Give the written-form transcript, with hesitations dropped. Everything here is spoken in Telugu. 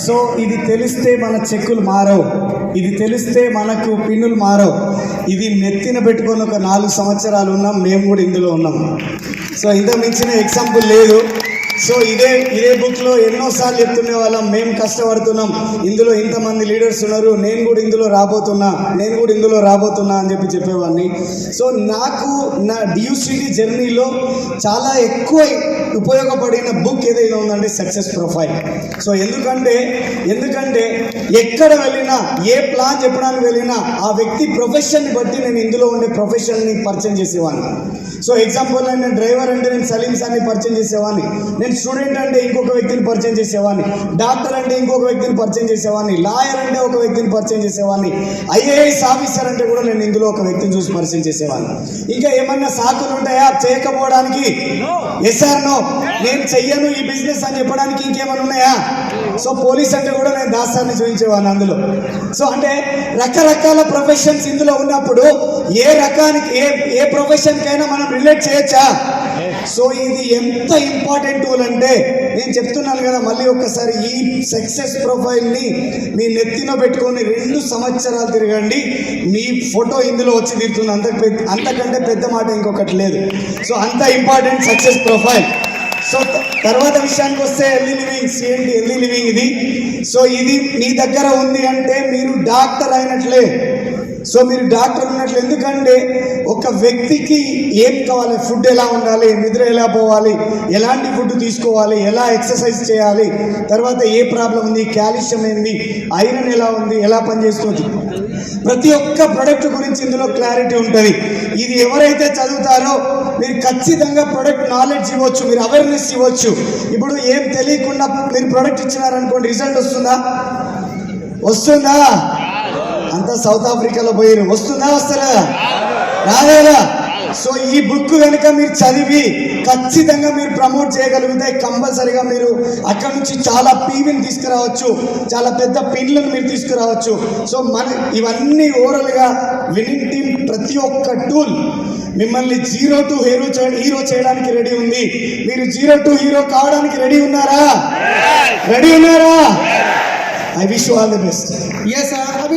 సో ఇది తెలిస్తే మన చెక్కులు మారవు, ఇది తెలిస్తే మనకు పిన్నులు మారవు. ఇది నెత్తిన పెట్టుకొని ఒక 4 సంవత్సరాలు ఉన్నాం, మేము కూడా ఇందులో ఉన్నాం. సో ఇంతకు మించిన ఎగ్జాంపుల్ లేదు. సో ఇదే బుక్లో ఎన్నోసార్లు చెప్తుండే వాళ్ళం, మేము కష్టపడుతున్నాం, ఇందులో ఇంతమంది లీడర్స్ ఉన్నారు, నేను కూడా ఇందులో రాబోతున్నా అని చెప్పేవాడిని. సో నాకు నా డియూసిటీ జర్నీలో చాలా ఎక్కువ ఉపయోగపడిన బుక్ ఏదైనా ఉందంటే సక్సెస్ ప్రొఫైల్. సో ఎందుకంటే ఎక్కడ వెళ్ళినా, ఏ ప్లాన్ చెప్పడానికి వెళ్ళినా ఆ వ్యక్తి ప్రొఫెషన్ని బట్టి నేను ఇందులో ఉండే ప్రొఫెషన్ని పరిచయం చేసేవాడిని. సో ఎగ్జాంపుల్ నేను డ్రైవర్ అంటే నేను సలీం సార్ని పరిచయం చేసేవాడిని, నేను స్టూడెంట్ అంటే ఇంకొక వ్యక్తిని పరిచయం చేసేవాడిని, డాక్టర్ అంటే ఇంకొక వ్యక్తిని పరిచయం చేసేవాడిని, లాయర్ అంటే ఒక వ్యక్తిని పరిచయం చేసేవాడిని, ఐఏఎస్ ఆఫీసర్ అంటే కూడా నేను ఇందులో ఒక వ్యక్తిని చూసి పరిచయం చేసేవాడిని. ఇంకా ఏమన్నా సాకులు ఉంటాయా చేయకపోవడానికి? Yes are no? నేను చెయ్యను ఈ బిజినెస్ అని చెప్పడానికి ఇంకేమైనా ఉన్నాయా? సో పోలీస్ అంటే కూడా నేను దాసాన్ని చూపించేవాడిని అందులో. సో అంటే రకరకాల ప్రొఫెషన్స్ ఇందులో ఉన్నప్పుడు ఏ రకానికి ఏ ప్రొఫెషన్కైనా మనం రిలేట్ చేయొచ్చా? సో ఇది ఎంత ఇంపార్టెంట్ టూల్ అంటే నేను చెప్తున్నాను కదా, మళ్ళీ ఒక్కసారి ఈ సక్సెస్ ప్రొఫైల్ని మీ నెత్తిన పెట్టుకొని 2 సంవత్సరాలు తిరగండి, మీ ఫోటో ఇందులో వచ్చి తీరుతుంది. అంతకంటే పెద్ద మాట ఇంకొకటి లేదు. సో అంత ఇంపార్టెంట్ సక్సెస్ ప్రొఫైల్. సో తర్వాత విషయానికి వస్తే ఎర్లీ లివింగ్ ఇది. సో ఇది మీ దగ్గర ఉంది అంటే మీరు డాక్టర్ అయినట్లే. సో మీరు డాక్టర్ ఉన్నట్లు. ఎందుకంటే ఒక వ్యక్తికి ఏం కావాలి, ఫుడ్ ఎలా ఉండాలి, నిద్ర ఎలా పోవాలి, ఎలాంటి ఫుడ్ తీసుకోవాలి, ఎలా ఎక్సర్సైజ్ చేయాలి, తర్వాత ఏ ప్రాబ్లం ఉంది, కాల్షియం ఏంది, ఐరన్ ఎలా ఉంది, ఎలా పనిచేస్తుంది, ప్రతి ఒక్క ప్రొడక్ట్ గురించి ఇందులో క్లారిటీ ఉంటుంది. ఇది ఎవరైతే చదువుతారో మీరు ఖచ్చితంగా ప్రొడక్ట్ నాలెడ్జ్ ఇవ్వచ్చు, మీరు అవేర్నెస్ ఇవ్వచ్చు. ఇప్పుడు ఏం తెలియకుండా మీరు ప్రొడక్ట్ ఇచ్చినారనుకోండి, రిజల్ట్ వస్తుందా? అంతా సౌత్ ఆఫ్రికాలో పోయారు, వస్తలేదా? రాలేదా? సో ఈ బుక్ కనుక మీరు చదివి ఖచ్చితంగా మీరు ప్రమోట్ చేయగలిగితే కంపల్సరీగా మీరు అక్కడ నుంచి చాలా పీవీని తీసుకురావచ్చు, చాలా పెద్ద పిన్లను మీరు తీసుకురావచ్చు. సో ఇవన్నీ ఓవరాల్గా విన్నింగ్ టీమ్ ప్రతి ఒక్క టూల్ మిమ్మల్ని 0 to హీరో చేయడానికి రెడీ ఉంది. మీరు 0 to హీరో కావడానికి రెడీ ఉన్నారా? I wish you all the best. Yes sir.